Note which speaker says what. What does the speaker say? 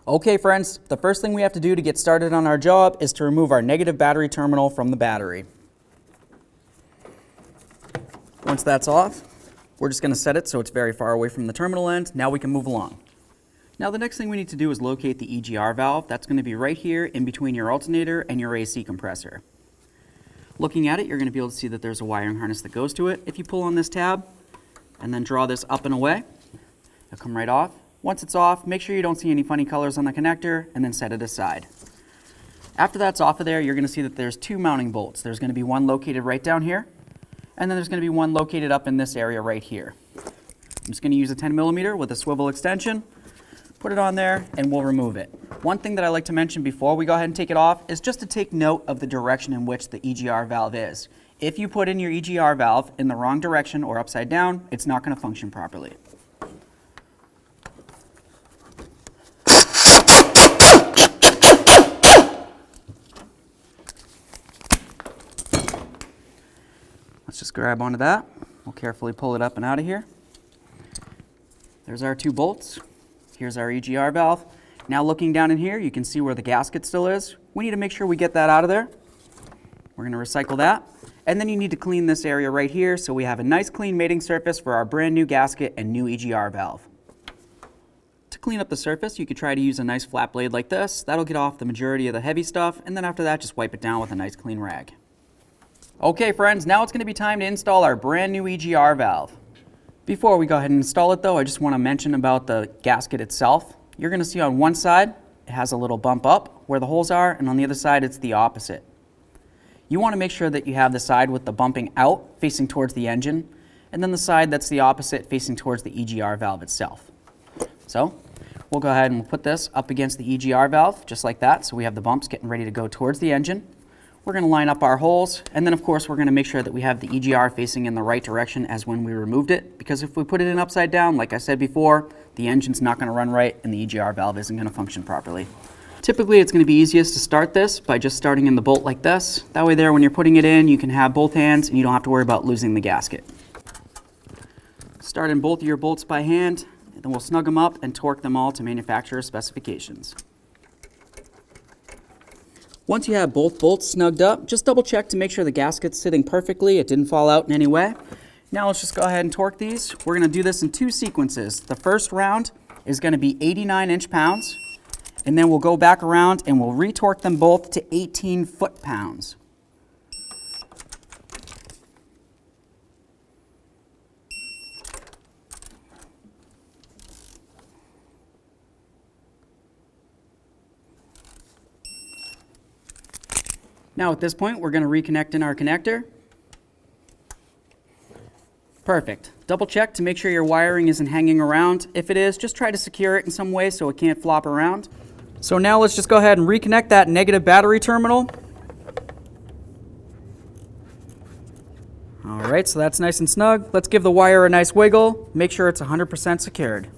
Speaker 1: Okay friends, the first thing we have to do to get started on our job is to remove our negative battery terminal from the battery. Once that's off, we're just going to set it so it's very far away from the terminal end. Now we can move along. Now the next thing we need to do is locate the EGR valve. That's going to be right here in between your alternator and your AC compressor. Looking at it, you're going to be able to see that there's a wiring harness that goes to it. If you pull on this tab and then draw this up and away, it'll come right off. Once it's off, make sure you don't see any funny colors on the connector and then set it aside. After that's off of there, you're going to see that there's two mounting bolts. There's going to be one located right down here, and then there's going to be one located up in this area right here. I'm just going to use a 10mm with a swivel extension, put it on there, and we'll remove it. One thing that I like to mention before we go ahead and take it off is just to take note of the direction in which the EGR valve is. If you put in your EGR valve in the wrong direction or upside down, it's not going to function properly. Let's just grab onto that. We'll carefully pull it up and out of here. There's our two bolts. Here's our EGR valve. Now looking down in here, you can see where the gasket still is. We need to make sure we get that out of there. We're going to recycle that. And then you need to clean this area right here so we have a nice clean mating surface for our brand new gasket and new EGR valve. To clean up the surface, you could try to use a nice flat blade like this. That'll get off the majority of the heavy stuff, and then after that, just wipe it down with a nice clean rag. Okay friends, now it's going to be time to install our brand new EGR valve. Before we go ahead and install it though, I just want to mention about the gasket itself. You're going to see on one side, it has a little bump up where the holes are, and on the other side, it's the opposite. You want to make sure that you have the side with the bumping out facing towards the engine, and then the side that's the opposite facing towards the EGR valve itself. So, we'll go ahead and we'll put this up against the EGR valve, just like that, so we have the bumps getting ready to go towards the engine. We're going to line up our holes, and then of course we're going to make sure that we have the EGR facing in the right direction as when we removed it, because if we put it in upside down, like I said before, the engine's not going to run right and the EGR valve isn't going to function properly. Typically it's going to be easiest to start this by just starting in the bolt like this. That way there, when you're putting it in, you can have both hands and you don't have to worry about losing the gasket. Start in both of your bolts by hand, and then we'll snug them up and torque them all to manufacturer specifications. Once you have both bolts snugged up, just double check to make sure the gasket's sitting perfectly, it didn't fall out in any way. Now let's just go ahead and torque these. We're going to do this in two sequences. The first round is going to be 89 inch-pounds, and then we'll go back around and we'll retorque them both to 18 foot-pounds. Now at this point, we're going to reconnect in our connector. Perfect. Double check to make sure your wiring isn't hanging around. If it is, just try to secure it in some way so it can't flop around. So now let's just go ahead and reconnect that negative battery terminal. All right, so that's nice and snug. Let's give the wire a nice wiggle. Make sure it's 100% secured.